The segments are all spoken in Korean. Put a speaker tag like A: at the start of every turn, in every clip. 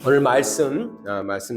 A: 오늘 말씀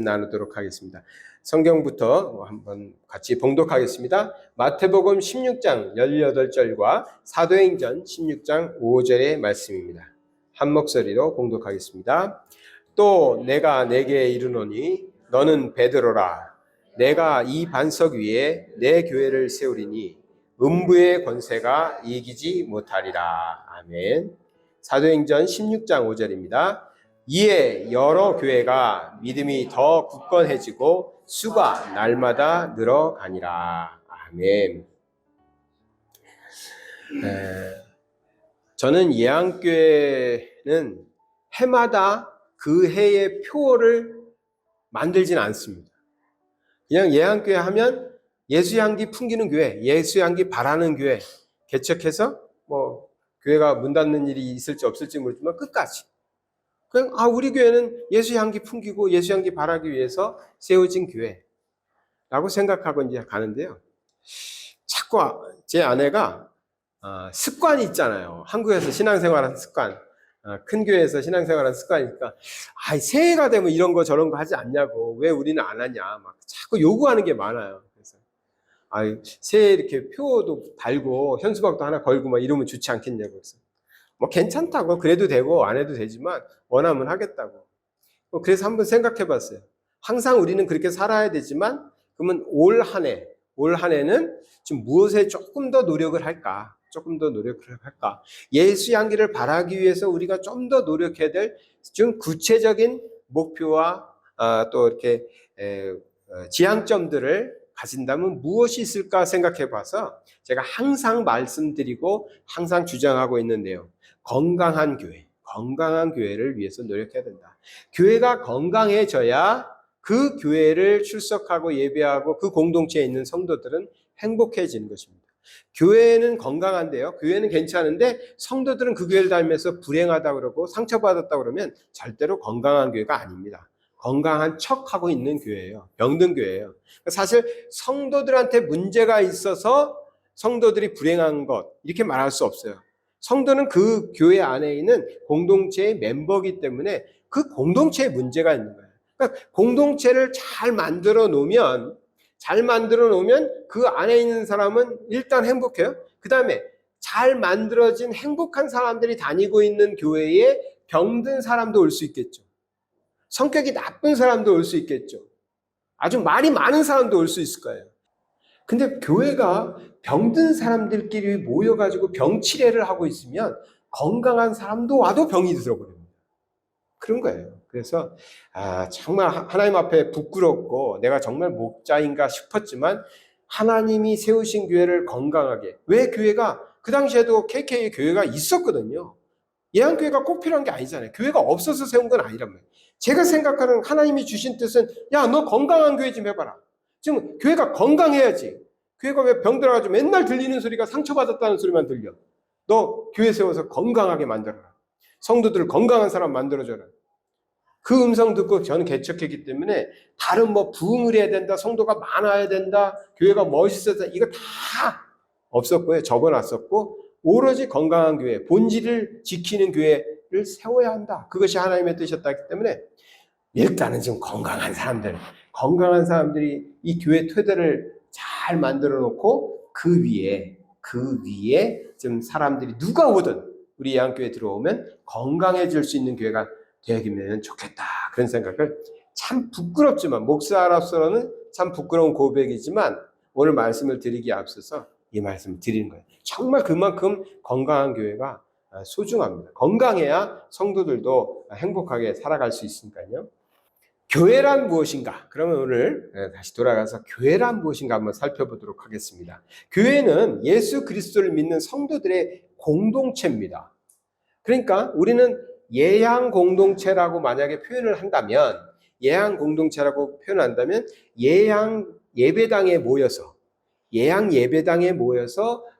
A: 나누도록 하겠습니다. 성경부터 한번 같이 봉독하겠습니다. 마태복음 16장 18절과 사도행전 16장 5절의 말씀입니다. 한 목소리로 봉독하겠습니다. 또 내가 내게 이르노니 너는 베드로라. 내가 이 반석 위에 내 교회를 세우리니 음부의 권세가 이기지 못하리라. 아멘. 사도행전 16장 5절입니다. 이에 여러 교회가 믿음이 더 굳건해지고 수가 날마다 늘어가니라. 아멘. 저는 예안교회는 해마다 그 해의 표를 만들진 않습니다. 그냥 예안교회 하면 예수향기 풍기는 교회, 예수향기 바라는 교회 개척해서 교회가 문 닫는 일이 있을지 없을지 모르지만 끝까지 그냥 우리 교회는 예수 향기 풍기고 예수 향기 바라기 위해서 세워진 교회라고 생각하고 이제 가는데요. 자꾸 제 아내가 습관이 있잖아요. 한국에서 신앙생활하는 습관, 큰 교회에서 신앙생활하는 습관이니까 새해가 되면 이런 거 저런 거 하지 않냐고, 왜 우리는 안 하냐 막 자꾸 요구하는 게 많아요. 그래서 새해 이렇게 표도 달고 현수막도 하나 걸고 막 이러면 좋지 않겠냐고. 그래서 괜찮다고, 그래도 되고 안 해도 되지만 원하면 하겠다고. 그래서 한번 생각해 봤어요. 항상 우리는 그렇게 살아야 되지만 그러면 올 한 해는 좀 무엇에 조금 더 노력을 할까? 예수 향기를 바라기 위해서 우리가 좀 더 노력해야 될 좀 구체적인 목표와 또 이렇게 지향점들을 가진다면 무엇이 있을까 생각해 봐서 제가 항상 말씀드리고 항상 주장하고 있는데요. 건강한 교회를 위해서 노력해야 된다. 교회가 건강해져야 그 교회를 출석하고 예배하고 그 공동체에 있는 성도들은 행복해지는 것입니다. 교회는 건강한데요. 교회는 괜찮은데 성도들은 그 교회를 다니면서 불행하다고 그러고 상처받았다고 그러면 절대로 건강한 교회가 아닙니다. 건강한 척하고 있는 교회예요. 병든 교회예요. 사실 성도들한테 문제가 있어서 성도들이 불행한 것 이렇게 말할 수 없어요. 성도는 그 교회 안에 있는 공동체의 멤버이기 때문에 그 공동체에 문제가 있는 거예요. 그러니까 공동체를 잘 만들어 놓으면 그 안에 있는 사람은 일단 행복해요. 그 다음에 잘 만들어진 행복한 사람들이 다니고 있는 교회에 병든 사람도 올 수 있겠죠. 성격이 나쁜 사람도 올 수 있겠죠. 아주 말이 많은 사람도 올 수 있을 거예요. 근데 교회가 병든 사람들끼리 모여가지고 병치레를 하고 있으면 건강한 사람도 와도 병이 들어버립니다. 그런 거예요. 그래서 정말 하나님 앞에 부끄럽고 내가 정말 목자인가 싶었지만 하나님이 세우신 교회를 건강하게, 왜 교회가 그 당시에도 KK 교회가 있었거든요. 예안교회가 꼭 필요한 게 아니잖아요. 교회가 없어서 세운 건 아니란 말이에요. 제가 생각하는 하나님이 주신 뜻은 너 건강한 교회 좀 해봐라. 지금 교회가 건강해야지. 교회가 왜 병들어가지고 맨날 들리는 소리가 상처받았다는 소리만 들려. 너 교회 세워서 건강하게 만들어라. 성도들을 건강한 사람 만들어줘라. 그 음성 듣고 저는 개척했기 때문에 다른 부흥을 해야 된다, 성도가 많아야 된다, 교회가 멋있어야 이거 다 없었고요. 접어놨었고 오로지 건강한 교회, 본질을 지키는 교회를 세워야 한다. 그것이 하나님의 뜻이었기 때문에 일단은 좀 건강한 사람들이 이 교회 토대를 잘 만들어 놓고 그 위에 좀 사람들이 누가 오든 우리 예안교회 들어오면 건강해질 수 있는 교회가 되면 좋겠다. 그런 생각을, 참 부끄럽지만 목사로서는 참 부끄러운 고백이지만 오늘 말씀을 드리기에 앞서서 이 말씀을 드리는 거예요. 정말 그만큼 건강한 교회가 소중합니다. 건강해야 성도들도 행복하게 살아갈 수 있으니까요. 교회란 무엇인가? 그러면 오늘 다시 돌아가서 교회란 무엇인가 한번 살펴보도록 하겠습니다. 교회는 예수 그리스도를 믿는 성도들의 공동체입니다. 그러니까 우리는 예향 공동체라고 만약에 표현을 한다면, 예향 예배당에 모여서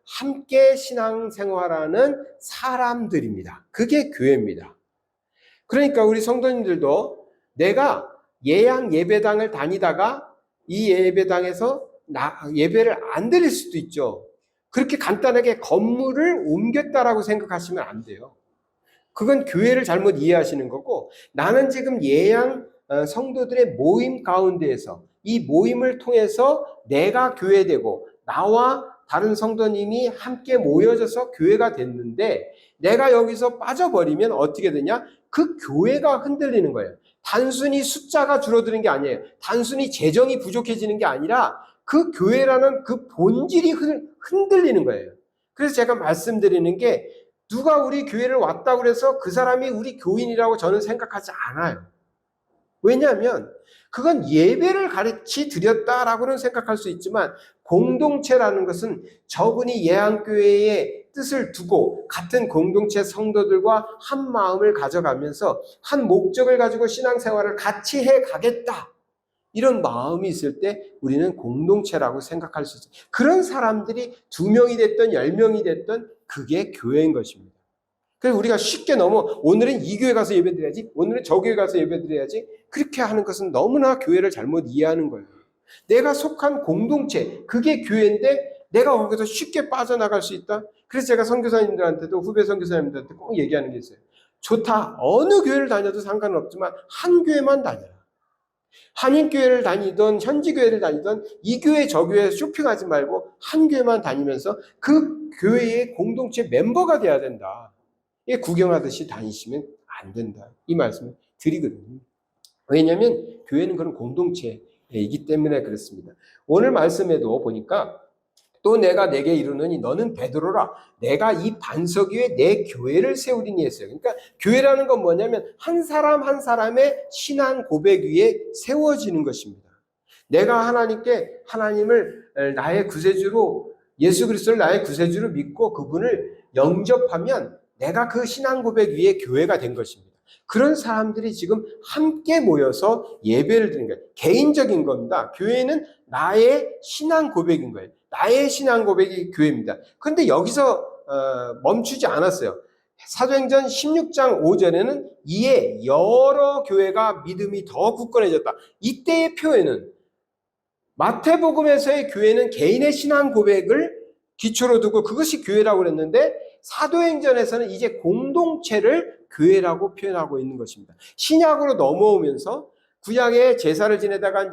A: 함께 신앙생활하는 사람들입니다. 그게 교회입니다. 그러니까 우리 성도님들도 내가 예향 예배당을 다니다가 이 예배당에서 예배를 안 드릴 수도 있죠. 그렇게 간단하게 건물을 옮겼다라고 생각하시면 안 돼요. 그건 교회를 잘못 이해하시는 거고, 나는 지금 예양 성도들의 모임 가운데에서 이 모임을 통해서 내가 교회되고 나와 다른 성도님이 함께 모여져서 교회가 됐는데, 내가 여기서 빠져버리면 어떻게 되냐? 그 교회가 흔들리는 거예요. 단순히 숫자가 줄어드는 게 아니에요. 단순히 재정이 부족해지는 게 아니라 그 교회라는 그 본질이 흔들리는 거예요. 그래서 제가 말씀드리는 게, 누가 우리 교회를 왔다고 그래서 그 사람이 우리 교인이라고 저는 생각하지 않아요. 왜냐하면 그건 예배를 가르치 드렸다라고는 생각할 수 있지만, 공동체라는 것은 저분이 예한교회의 뜻을 두고 같은 공동체 성도들과 한 마음을 가져가면서 한 목적을 가지고 신앙생활을 같이 해가겠다, 이런 마음이 있을 때 우리는 공동체라고 생각할 수 있어요. 그런 사람들이 2명이 됐든 10명이 됐든 그게 교회인 것입니다. 그래서 우리가 쉽게 오늘은 이 교회 가서 예배드려야지, 오늘은 저 교회 가서 예배드려야지, 그렇게 하는 것은 너무나 교회를 잘못 이해하는 거예요. 내가 속한 공동체, 그게 교회인데 내가 거기서 쉽게 빠져나갈 수 있다? 그래서 제가 선교사님들한테도, 후배 선교사님들한테 꼭 얘기하는 게 있어요. 좋다. 어느 교회를 다녀도 상관은 없지만 한 교회만 다녀라. 한인교회를 다니던 현지교회를 다니던 이 교회 저 교회 쇼핑하지 말고 한 교회만 다니면서 그 교회의 공동체 멤버가 돼야 된다. 이게 구경하듯이 다니시면 안 된다, 이 말씀을 드리거든요. 왜냐하면 교회는 그런 공동체이기 때문에 그렇습니다. 오늘 말씀에도 보니까, 또 내가 내게 이르노니 너는 베드로라, 내가 이 반석 위에 내 교회를 세우리니 했어요. 그러니까 교회라는 건 뭐냐면 한 사람 한 사람의 신앙 고백 위에 세워지는 것입니다. 내가 하나님을 나의 구세주로, 예수 그리스도를 나의 구세주로 믿고 그분을 영접하면 내가 그 신앙 고백 위에 교회가 된 것입니다. 그런 사람들이 지금 함께 모여서 예배를 드리는 거예요. 개인적인 겁니다. 교회는 나의 신앙 고백인 거예요. 나의 신앙 고백이 교회입니다. 그런데 여기서 멈추지 않았어요. 사도행전 16장 5절에는 이에 여러 교회가 믿음이 더 굳건해졌다. 이때의 표현은, 마태복음에서의 교회는 개인의 신앙 고백을 기초로 두고 그것이 교회라고 그랬는데, 사도행전에서는 이제 공동체를 교회라고 표현하고 있는 것입니다. 신약으로 넘어오면서 구약에 제사를 지내다가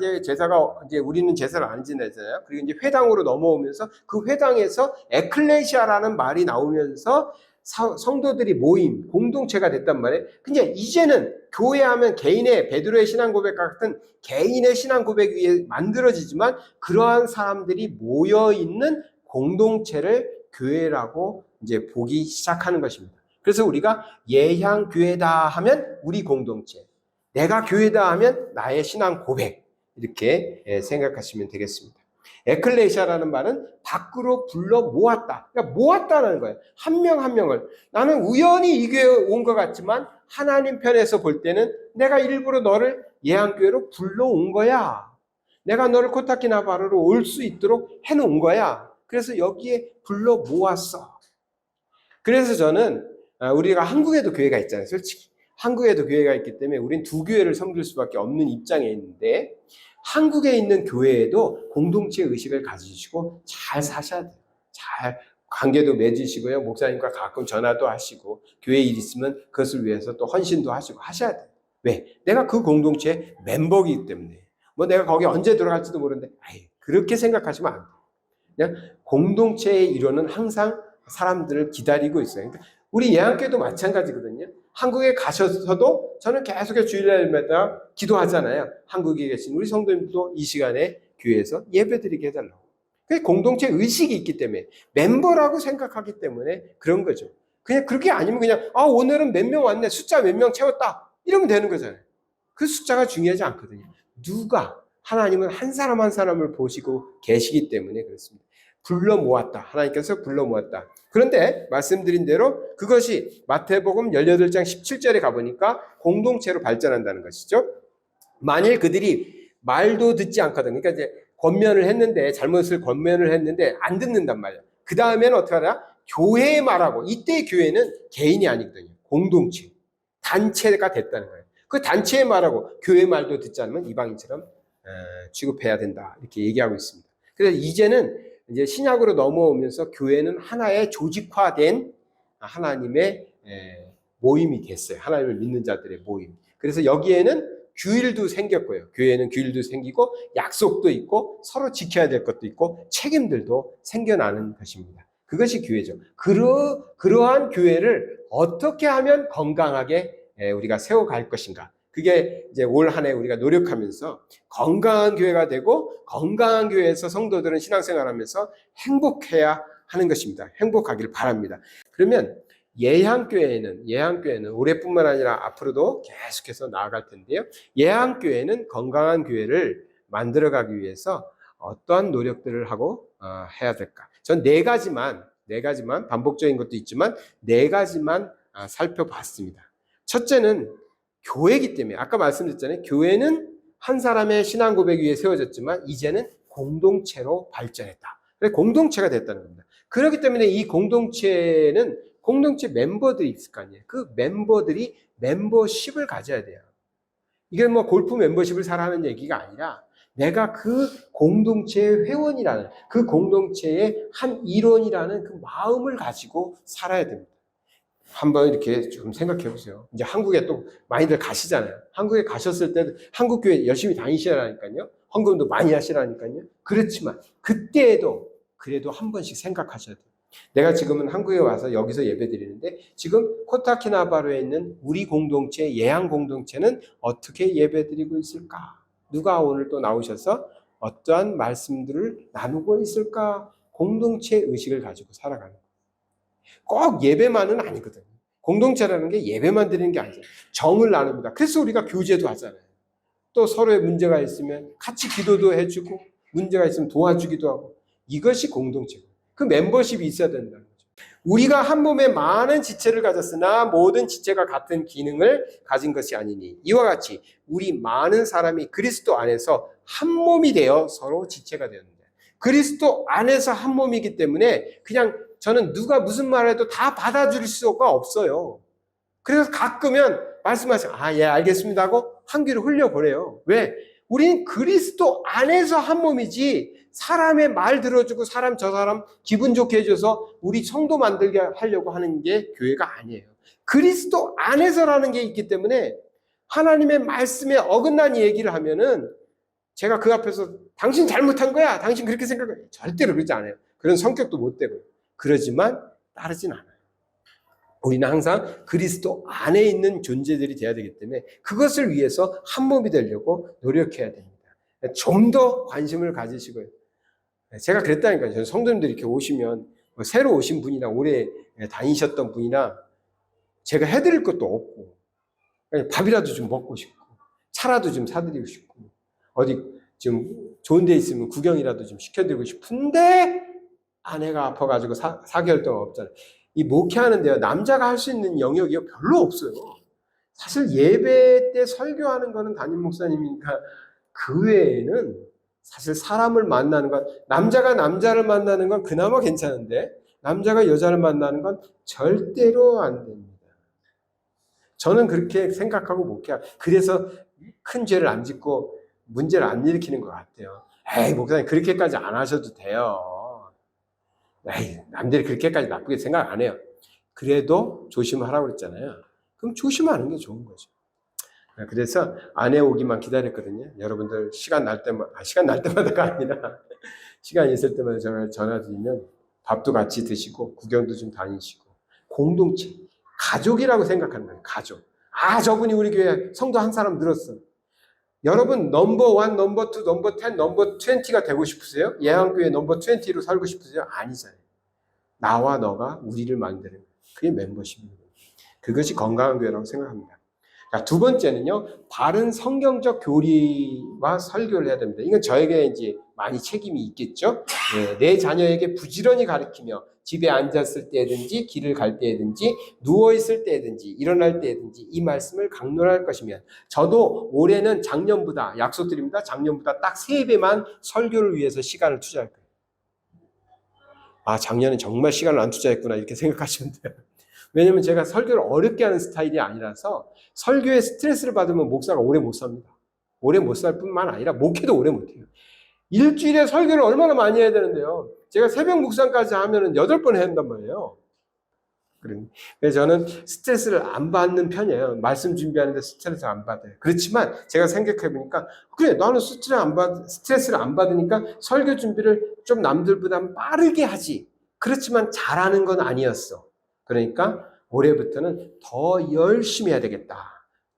A: 이제 우리는 제사를 안 지내잖아요. 그리고 이제 회당으로 넘어오면서 그 회당에서 에클레시아라는 말이 나오면서 성도들이 모임, 공동체가 됐단 말이에요. 근데 이제는 교회하면 개인의, 베드로의 신앙 고백 같은 개인의 신앙 고백 위에 만들어지지만, 그러한 사람들이 모여 있는 공동체를 교회라고 이제 보기 시작하는 것입니다. 그래서 우리가 예향교회다 하면 우리 공동체, 내가 교회다 하면 나의 신앙 고백, 이렇게 생각하시면 되겠습니다. 에클레시아라는 말은 밖으로 불러 모았다. 그러니까 모았다는 거예요. 한 명 한 명을. 나는 우연히 이 교회에 온 것 같지만 하나님 편에서 볼 때는 내가 일부러 너를 예향교회로 불러온 거야. 내가 너를 코타키나바루로 올 수 있도록 해놓은 거야. 그래서 여기에 불러 모았어. 그래서 저는, 우리가 한국에도 교회가 있잖아요. 솔직히 한국에도 교회가 있기 때문에 우린 두 교회를 섬길 수밖에 없는 입장에 있는데, 한국에 있는 교회에도 공동체 의식을 가지시고 잘 사셔야 돼요. 잘 관계도 맺으시고요. 목사님과 가끔 전화도 하시고, 교회 일 있으면 그것을 위해서 또 헌신도 하시고 하셔야 돼요. 왜? 내가 그 공동체 멤버이기 때문에. 뭐 내가 거기 언제 들어갈지도 모르는데, 그렇게 생각하시면 안 돼요. 그냥 공동체의 일원은 항상 사람들을 기다리고 있어요. 그러니까 우리 예한교회도 마찬가지거든요. 한국에 가셔서도 저는 계속해서 주일날마다 기도하잖아요. 한국에 계신 우리 성도님도 이 시간에 교회에서 예배드리게 해달라고. 그게 공동체 의식이 있기 때문에, 멤버라고 생각하기 때문에 그런 거죠. 그냥 그렇게 아니면 그냥 오늘은 몇 명 왔네, 숫자 몇 명 채웠다, 이러면 되는 거잖아요. 그 숫자가 중요하지 않거든요. 누가, 하나님은 한 사람 한 사람을 보시고 계시기 때문에 그렇습니다. 불러 모았다. 하나님께서 불러 모았다. 그런데 말씀드린 대로 그것이 마태복음 18장 17절에 가보니까 공동체로 발전한다는 것이죠. 만일 그들이 말도 듣지 않거든. 그러니까 이제 권면을 했는데, 잘못을 권면을 했는데 안 듣는단 말이야. 그 다음에는 어떻게 하냐? 교회에 말하고, 이때 교회는 개인이 아니거든요. 공동체, 단체가 됐다는 거예요. 그 단체에 말하고 교회 말도 듣지 않으면 이방인처럼 취급해야 된다, 이렇게 얘기하고 있습니다. 그래서 이제는 이제 신약으로 넘어오면서 교회는 하나의 조직화된 하나님의 모임이 됐어요. 하나님을 믿는 자들의 모임. 그래서 여기에는 규율도 생겼고요. 교회에는 규율도 생기고 약속도 있고 서로 지켜야 될 것도 있고 책임들도 생겨나는 것입니다. 그것이 교회죠. 그러한 교회를 어떻게 하면 건강하게 우리가 세워갈 것인가. 그게 이제 올 한 해 우리가 노력하면서 건강한 교회가 되고 건강한 교회에서 성도들은 신앙생활하면서 행복해야 하는 것입니다. 행복하길 바랍니다. 그러면 예향교회는 올해뿐만 아니라 앞으로도 계속해서 나아갈 텐데요. 예향교회는 건강한 교회를 만들어가기 위해서 어떠한 노력들을 하고 해야 될까? 전 네 가지만 반복적인 것도 있지만 네 가지만 살펴봤습니다. 첫째는 교회이기 때문에 아까 말씀드렸잖아요. 교회는 한 사람의 신앙 고백 위에 세워졌지만 이제는 공동체로 발전했다. 그래서 공동체가 됐다는 겁니다. 그렇기 때문에 이 공동체는 공동체 멤버들이 있을 거 아니에요. 그 멤버들이 멤버십을 가져야 돼요. 이게 뭐 골프 멤버십을 사라는 얘기가 아니라 내가 그 공동체의 회원이라는 그 공동체의 한 일원이라는 그 마음을 가지고 살아야 됩니다. 한번 이렇게 좀 생각해 보세요. 이제 한국에 또 많이들 가시잖아요. 한국에 가셨을 때 한국 교회 열심히 다니시라니까요. 헌금도 많이 하시라니까요. 그렇지만 그때에도 그래도 한 번씩 생각하셔야 돼요. 내가 지금은 한국에 와서 여기서 예배 드리는데 지금 코타키나바루에 있는 우리 공동체, 예향 공동체는 어떻게 예배 드리고 있을까? 누가 오늘 또 나오셔서 어떠한 말씀들을 나누고 있을까? 공동체 의식을 가지고 살아가는 거예요. 꼭 예배만은 아니거든요. 공동체라는 게 예배만 드리는 게 아니죠. 정을 나눕니다. 그래서 우리가 교제도 하잖아요. 또 서로의 문제가 있으면 같이 기도도 해주고 문제가 있으면 도와주기도 하고 이것이 공동체고 그 멤버십이 있어야 된다는 거죠. 우리가 한 몸에 많은 지체를 가졌으나 모든 지체가 같은 기능을 가진 것이 아니니 이와 같이 우리 많은 사람이 그리스도 안에서 한 몸이 되어 서로 지체가 되었는데 그리스도 안에서 한 몸이기 때문에 그냥 저는 누가 무슨 말을 해도 다 받아줄 수가 없어요. 그래서 가끔은 말씀하세요. 예, 알겠습니다 하고 한 귀로 흘려보내요. 왜? 우리는 그리스도 안에서 한 몸이지 사람의 말 들어주고 저 사람 기분 좋게 해줘서 우리 성도 만들게 하려고 하는 게 교회가 아니에요. 그리스도 안에서라는 게 있기 때문에 하나님의 말씀에 어긋난 얘기를 하면은 제가 그 앞에서 당신 잘못한 거야. 당신 그렇게 생각해. 절대로 그러지 않아요. 그런 성격도 못 되고요. 그러지만 따르진 않아요. 우리는 항상 그리스도 안에 있는 존재들이 돼야 되기 때문에 그것을 위해서 한 몸이 되려고 노력해야 됩니다. 좀 더 관심을 가지시고요. 제가 그랬다니까요. 저는 성도님들이 이렇게 오시면 새로 오신 분이나 오래 다니셨던 분이나 제가 해드릴 것도 없고 밥이라도 좀 먹고 싶고 차라도 좀 사드리고 싶고 어디 좀 좋은 데 있으면 구경이라도 좀 시켜드리고 싶은데 아내가 아파가지고 4개월 동안 없잖아요. 이 목회하는데요. 남자가 할 수 있는 영역이 별로 없어요. 사실 예배 때 설교하는 거는 담임 목사님이니까 그 외에는 사실 사람을 만나는 건 남자가 남자를 만나는 건 그나마 괜찮은데 남자가 여자를 만나는 건 절대로 안 됩니다. 저는 그렇게 생각하고 목회해요. 그래서 큰 죄를 안 짓고 문제를 안 일으키는 것 같아요. 에이 목사님 그렇게까지 안 하셔도 돼요. 에이 남들이 그렇게까지 나쁘게 생각 안 해요. 그래도 조심하라고 그랬잖아요. 그럼 조심하는 게 좋은 거죠. 그래서 아내 오기만 기다렸거든요. 여러분들 시간 날 때마다가 아니라 시간 있을 때마다 제가 전화 드리면 밥도 같이 드시고 구경도 좀 다니시고 공동체, 가족이라고 생각하는 거예요. 가족. 저분이 우리 교회 성도 한 사람 늘었어. 여러분 넘버 1, 넘버 2, 넘버 10, 넘버 20가 되고 싶으세요? 예한교회 넘버 20로 살고 싶으세요? 아니잖아요. 나와 너가 우리를 만드는 거예요. 그게 멤버십입니다. 그것이 건강한 교회라고 생각합니다. 자, 두 번째는요, 바른 성경적 교리와 설교를 해야 됩니다. 이건 저에게 이제 많이 책임이 있겠죠. 내 자녀에게 부지런히 가르치며 집에 앉았을 때든지 길을 갈 때든지 누워있을 때든지 일어날 때든지 이 말씀을 강론할 것이면 저도 올해는 작년보다 약속드립니다. 작년보다 딱 3배만 설교를 위해서 시간을 투자할 거예요. 작년엔 정말 시간을 안 투자했구나 이렇게 생각하시면 돼요. 왜냐면 제가 설교를 어렵게 하는 스타일이 아니라서 설교에 스트레스를 받으면 목사가 오래 못 삽니다. 오래 못 살 뿐만 아니라 목회도 오래 못 해요. 일주일에 설교를 얼마나 많이 해야 되는데요. 제가 새벽 묵상까지 하면은 8번 해야 한단 말이에요. 그래서 저는 스트레스를 안 받는 편이에요. 말씀 준비하는데 스트레스를 안 받아요. 그렇지만 제가 생각해 보니까 그래, 나는 스트레스를 안 받으니까 설교 준비를 좀 남들보다 빠르게 하지. 그렇지만 잘하는 건 아니었어. 그러니까 올해부터는 더 열심히 해야 되겠다.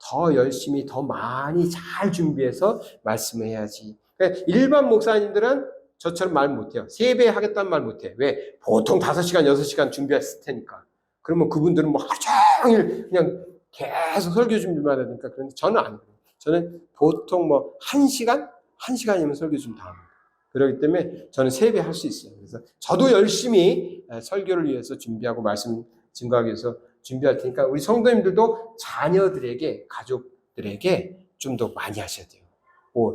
A: 더 열심히, 더 많이 잘 준비해서 말씀해야지. 그러니까 일반 목사님들은 저처럼 말 못해요. 3배 하겠다는 말 못해. 왜? 보통 5시간, 6시간 준비했을 테니까. 그러면 그분들은 뭐 하루 종일 그냥 계속 설교 준비만 해야 되니까. 그런데 저는 안 그래요. 저는 보통 뭐 1시간? 1시간이면 설교 준비 다 합니다. 그렇기 때문에 저는 3배 할 수 있어요. 그래서 저도 열심히 설교를 위해서 준비하고 말씀 증거하기 위해서 준비할 테니까 우리 성도님들도 자녀들에게, 가족들에게 좀 더 많이 하셔야 돼요.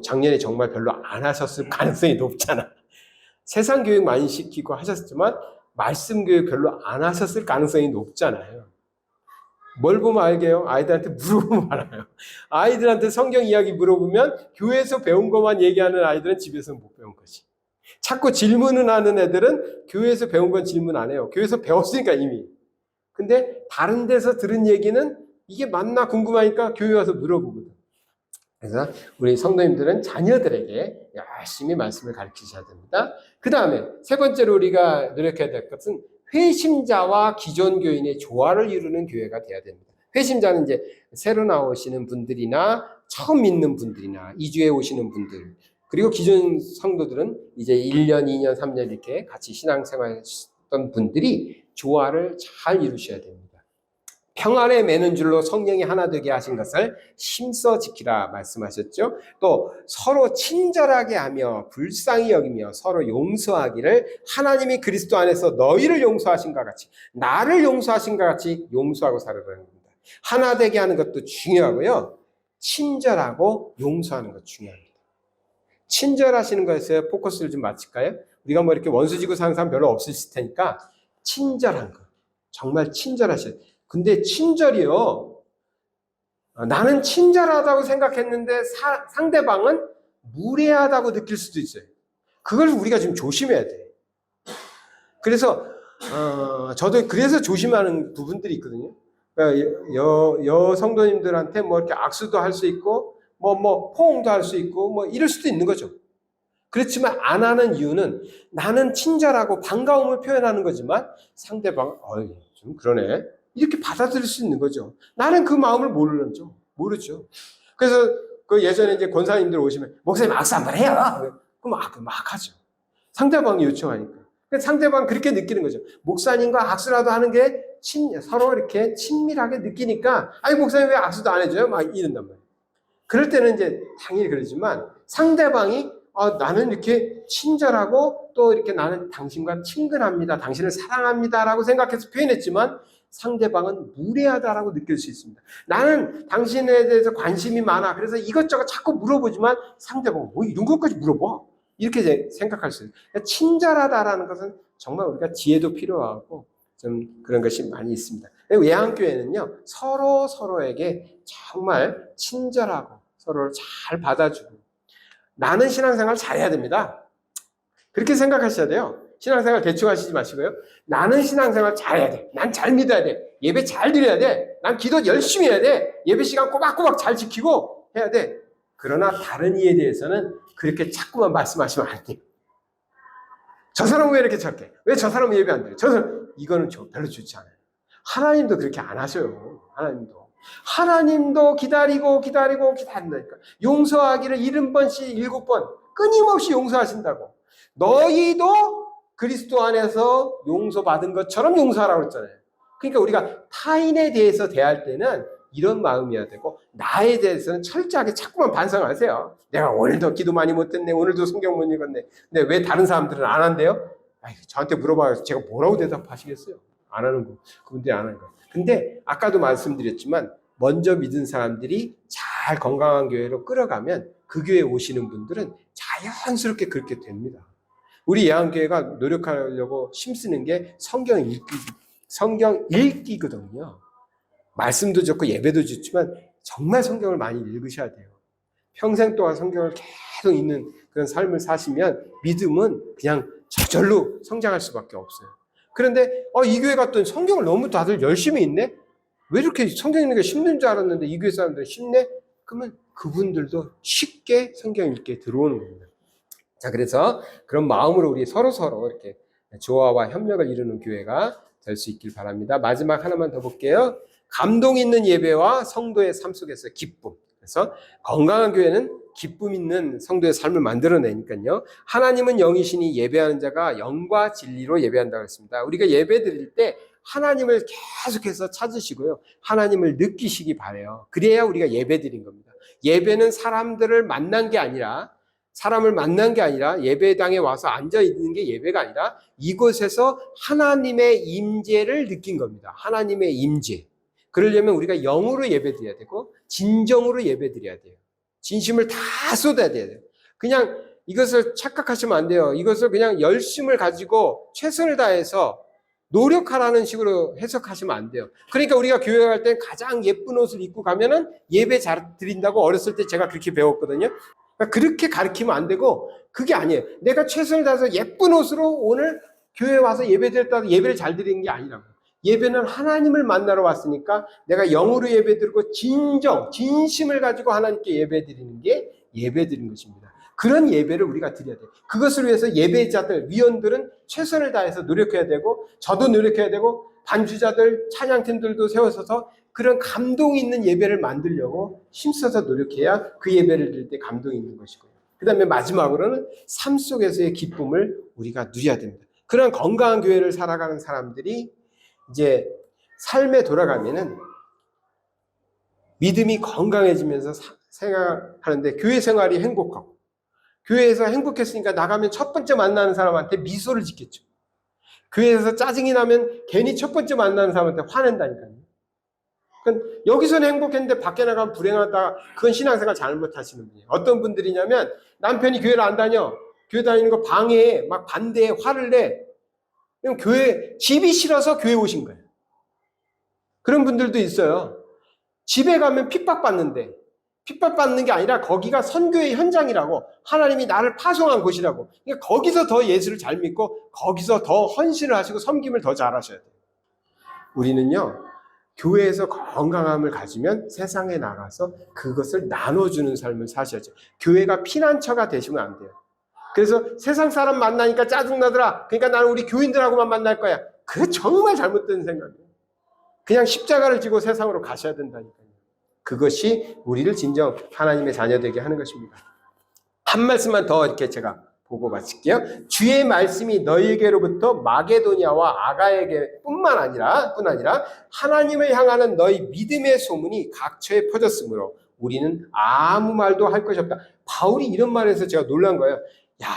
A: 작년에 정말 별로 안 하셨을 가능성이 높잖아. 세상 교육 많이 시키고 하셨지만 말씀 교육 별로 안 하셨을 가능성이 높잖아요. 뭘 보면 알게요? 아이들한테 물어보면 알아요. 아이들한테 성경 이야기 물어보면 교회에서 배운 것만 얘기하는 아이들은 집에서 못 배운 거지. 자꾸 질문을 하는 애들은 교회에서 배운 건 질문 안 해요. 교회에서 배웠으니까 이미. 근데 다른 데서 들은 얘기는 이게 맞나 궁금하니까 교회 와서 물어보거든. 그래서 우리 성도님들은 자녀들에게 열심히 말씀을 가르치셔야 됩니다. 그 다음에 세 번째로 우리가 노력해야 될 것은 회심자와 기존 교인의 조화를 이루는 교회가 돼야 됩니다. 회심자는 이제 새로 나오시는 분들이나 처음 믿는 분들이나 이주에 오시는 분들, 그리고 기존 성도들은 이제 1년, 2년, 3년 이렇게 같이 신앙생활 했던 분들이 조화를 잘 이루셔야 됩니다. 평안에 매는 줄로 성령이 하나 되게 하신 것을 힘써 지키라 말씀하셨죠. 또 서로 친절하게 하며 불쌍히 여기며 서로 용서하기를 하나님이 그리스도 안에서 너희를 용서하신 것 같이, 나를 용서하신 것 같이 용서하고 살아가는 겁니다. 하나 되게 하는 것도 중요하고요. 친절하고 용서하는 것 중요합니다. 친절하시는 것에 포커스를 좀 맞출까요? 우리가 뭐 이렇게 원수지고 사는 사람 별로 없으실 테니까 친절한 것, 정말 친절하셔야 돼요. 근데 친절이요, 나는 친절하다고 생각했는데 상대방은 무례하다고 느낄 수도 있어요. 그걸 우리가 좀 조심해야 돼. 그래서 저도 그래서 조심하는 부분들이 있거든요. 그러니까 성도님들한테 뭐 이렇게 악수도 할 수 있고 뭐 포옹도 할 수 있고 뭐 이럴 수도 있는 거죠. 그렇지만 안 하는 이유는 나는 친절하고 반가움을 표현하는 거지만 상대방은 좀 그러네, 이렇게 받아들일 수 있는 거죠. 나는 그 마음을 모르죠. 그래서 그 예전에 이제 권사님들 오시면 목사님 악수 한번 해요. 그럼 막 하죠. 상대방이 요청하니까. 상대방 그렇게 느끼는 거죠. 목사님과 악수라도 하는 게 서로 이렇게 친밀하게 느끼니까 아니 목사님 왜 악수도 안 해줘요? 막 이런단 말이에요. 그럴 때는 이제 당연히 그러지만 상대방이 나는 이렇게 친절하고 또 이렇게 나는 당신과 친근합니다, 당신을 사랑합니다라고 생각해서 표현했지만 상대방은 무례하다라고 느낄 수 있습니다. 나는 당신에 대해서 관심이 많아, 그래서 이것저것 자꾸 물어보지만 상대방은 뭐 이런 것까지 물어봐, 이렇게 생각할 수 있어요. 친절하다라는 것은 정말 우리가 지혜도 필요하고 좀 그런 것이 많이 있습니다. 외환교회는요, 서로에게 정말 친절하고 서로를 잘 받아주고, 나는 신앙생활 잘해야 됩니다. 그렇게 생각하셔야 돼요. 신앙생활 대충 하시지 마시고요. 나는 신앙생활 잘해야 돼. 난 잘 믿어야 돼. 예배 잘 드려야 돼. 난 기도 열심히 해야 돼. 예배 시간 꼬박꼬박 잘 지키고 해야 돼. 그러나 다른 이에 대해서는 그렇게 자꾸만 말씀하시면 안 돼요. 저 사람은 왜 이렇게 착해? 왜 저 사람은 예배 안 드려? 이거는 별로 좋지 않아요. 하나님도 그렇게 안 하셔요. 하나님도 기다리고 기다린다니까. 용서하기를 70번씩 7번 끊임없이 용서하신다고. 너희도 그리스도 안에서 용서받은 것처럼 용서하라고 했잖아요. 그러니까 우리가 타인에 대해서 대할 때는 이런 마음이어야 되고, 나에 대해서는 철저하게 자꾸만 반성하세요. 내가 오늘도 기도 많이 못했네, 오늘도 성경 못 읽었네. 근데 왜 다른 사람들은 안 한대요? 저한테 물어봐요. 제가 뭐라고 대답하시겠어요? 안 하는 거. 그분들이 안 하는 거. 근데 아까도 말씀드렸지만 먼저 믿은 사람들이 잘 건강한 교회로 끌어가면 그 교회에 오시는 분들은 자연스럽게 그렇게 됩니다. 우리 예한교회가 노력하려고 힘쓰는 게 성경 읽기거든요. 말씀도 좋고 예배도 좋지만 정말 성경을 많이 읽으셔야 돼요. 평생 동안 성경을 계속 읽는 그런 삶을 사시면 믿음은 그냥 저절로 성장할 수밖에 없어요. 그런데 이 교회 갔더니 성경을 너무 다들 열심히 읽네? 왜 이렇게 성경 읽는 게 힘든 줄 알았는데 이 교회 사람들은 쉽네? 그러면 그분들도 쉽게 성경 읽게 들어오는 겁니다. 자, 그래서 그런 마음으로 우리 서로서로 이렇게 조화와 협력을 이루는 교회가 될 수 있길 바랍니다. 마지막 하나만 더 볼게요. 감동 있는 예배와 성도의 삶 속에서 기쁨. 그래서 건강한 교회는 기쁨 있는 성도의 삶을 만들어내니까요. 하나님은 영이시니 예배하는 자가 영과 진리로 예배한다고 했습니다. 우리가 예배 드릴 때 하나님을 계속해서 찾으시고요. 하나님을 느끼시기 바라요. 그래야 우리가 예배 드린 겁니다. 예배는 사람을 만난 게 아니라 예배당에 와서 앉아 있는 게 예배가 아니라 이곳에서 하나님의 임재를 느낀 겁니다. 하나님의 임재. 그러려면 우리가 영으로 예배드려야 되고 진정으로 예배드려야 돼요. 진심을 다 쏟아야 돼요. 그냥 이것을 착각하시면 안 돼요. 이것을 그냥 열심을 가지고 최선을 다해서 노력하라는 식으로 해석하시면 안 돼요. 그러니까 우리가 교회 갈 때 가장 예쁜 옷을 입고 가면은 예배 잘 드린다고 어렸을 때 제가 그렇게 배웠거든요. 그렇게 가르치면 안 되고 그게 아니에요. 내가 최선을 다해서 예쁜 옷으로 오늘 교회에 와서 예배 드렸다고 예배를 잘 드리는 게 아니라고. 예배는 하나님을 만나러 왔으니까 내가 영으로 예배 드리고 진심을 가지고 하나님께 예배 드리는 게 예배 드리는 것입니다. 그런 예배를 우리가 드려야 돼요. 그것을 위해서 예배자들, 위원들은 최선을 다해서 노력해야 되고 저도 노력해야 되고 반주자들, 찬양팀들도 세워서서 그런 감동 있는 예배를 만들려고 힘써서 노력해야 그 예배를 드릴 때 감동이 있는 것이고요. 그 다음에 마지막으로는 삶 속에서의 기쁨을 우리가 누려야 됩니다. 그런 건강한 교회를 살아가는 사람들이 이제 삶에 돌아가면은 믿음이 건강해지면서 생각하는데 교회 생활이 행복하고 교회에서 행복했으니까 나가면 첫 번째 만나는 사람한테 미소를 짓겠죠. 교회에서 짜증이 나면 괜히 첫 번째 만나는 사람한테 화낸다니까요. 그러니까 여기서는 행복했는데 밖에 나가면 불행하다. 그건 신앙생활 잘못하시는 분이에요. 어떤 분들이냐면 남편이 교회를 안 다녀. 교회 다니는 거 방해해. 막 반대해. 화를 내. 그럼 집이 싫어서 교회 오신 거예요. 그런 분들도 있어요. 집에 가면 핍박받는데 핍박받는 게 아니라 거기가 선교의 현장이라고 하나님이 나를 파송한 곳이라고. 그러니까 거기서 더 예수를 잘 믿고 거기서 더 헌신을 하시고 섬김을 더 잘하셔야 돼요. 우리는요. 교회에서 건강함을 가지면 세상에 나가서 그것을 나눠주는 삶을 사셔야죠. 교회가 피난처가 되시면 안 돼요. 그래서 세상 사람 만나니까 짜증나더라. 그러니까 나는 우리 교인들하고만 만날 거야. 그게 정말 잘못된 생각이에요. 그냥 십자가를 지고 세상으로 가셔야 된다니까요. 그것이 우리를 진정 하나님의 자녀되게 하는 것입니다. 한 말씀만 더 이렇게 제가 보고 마칠게요. 주의 말씀이 너희에게로부터 마게도냐와 아가에게 뿐 아니라 하나님을 향하는 너희 믿음의 소문이 각처에 퍼졌으므로 우리는 아무 말도 할 것이 없다. 바울이 이런 말에서 제가 놀란 거예요. 야,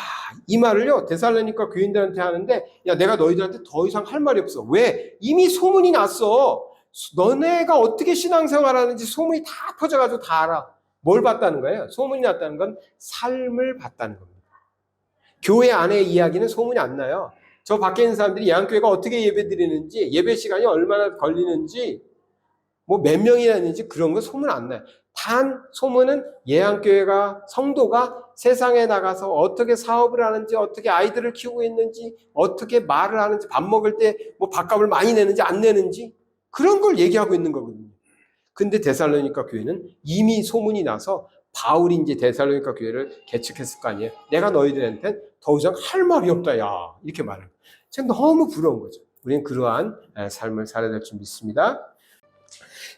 A: 이 말을요 데살로니가 교인들한테 하는데 야, 내가 너희들한테 더 이상 할 말이 없어. 왜? 이미 소문이 났어. 너네가 어떻게 신앙생활하는지 소문이 다 퍼져가지고 다 알아. 뭘 봤다는 거예요? 소문이 났다는 건 삶을 봤다는 겁니다. 교회 안의 이야기는 소문이 안 나요. 저 밖에 있는 사람들이 예한교회가 어떻게 예배 드리는지, 예배 시간이 얼마나 걸리는지, 뭐 몇 명이나 있는지 그런 거 소문 안 나요. 단 소문은 예한교회가 성도가 세상에 나가서 어떻게 사업을 하는지, 어떻게 아이들을 키우고 있는지, 어떻게 말을 하는지, 밥 먹을 때 뭐 밥값을 많이 내는지 안 내는지 그런 걸 얘기하고 있는 거거든요. 근데 데살로니가 교회는 이미 소문이 나서 바울이 이제 데살로니가 교회를 개척했을 거 아니에요. 내가 너희들한테 더 이상 할 말이 없다, 야. 이렇게 말을. 제가 너무 부러운 거죠. 우리는 그러한 삶을 살아야 될 줄 믿습니다.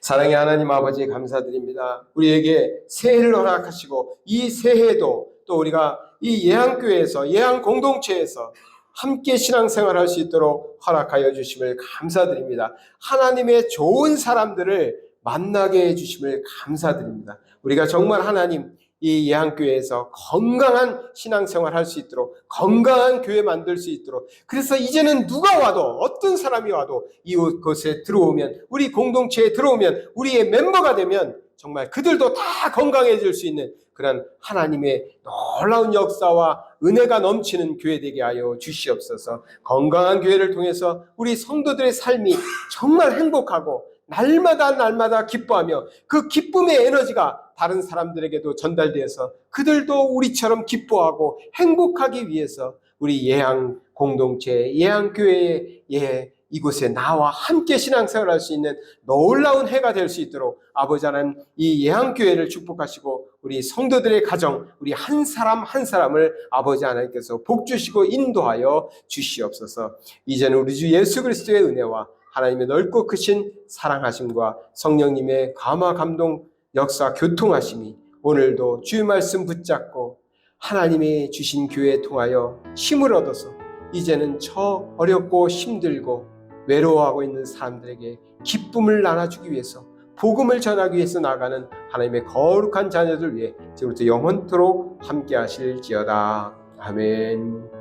A: 사랑의 하나님 아버지 감사드립니다. 우리에게 새해를 허락하시고 이 새해도 또 우리가 이 예한교회에서 예한 공동체에서 함께 신앙생활할 수 있도록 허락하여 주심을 감사드립니다. 하나님의 좋은 사람들을 만나게 해주심을 감사드립니다. 우리가 정말 하나님 이 예한교회에서 건강한 신앙생활 할 수 있도록 건강한 교회 만들 수 있도록 그래서 이제는 누가 와도 어떤 사람이 와도 이곳에 들어오면 우리 공동체에 들어오면 우리의 멤버가 되면 정말 그들도 다 건강해질 수 있는 그런 하나님의 놀라운 역사와 은혜가 넘치는 교회 되게 하여 주시옵소서. 건강한 교회를 통해서 우리 성도들의 삶이 정말 행복하고 날마다 기뻐하며 그 기쁨의 에너지가 다른 사람들에게도 전달되어서 그들도 우리처럼 기뻐하고 행복하기 위해서 우리 예한 공동체 예한교회에 이곳에 나와 함께 신앙생활할 수 있는 놀라운 해가 될 수 있도록 아버지 하나님 이 예한교회를 축복하시고 우리 성도들의 가정 우리 한 사람 한 사람을 아버지 하나님께서 복주시고 인도하여 주시옵소서. 이제는 우리 주 예수 그리스도의 은혜와 하나님의 넓고 크신 사랑하심과 성령님의 감화 감동 역사 교통하심이 오늘도 주의 말씀 붙잡고 하나님이 주신 교회에 통하여 힘을 얻어서 이제는 저 어렵고 힘들고 외로워하고 있는 사람들에게 기쁨을 나눠주기 위해서 복음을 전하기 위해서 나가는 하나님의 거룩한 자녀들 위해 지금부터 영원토록 함께 하실지어다. 아멘.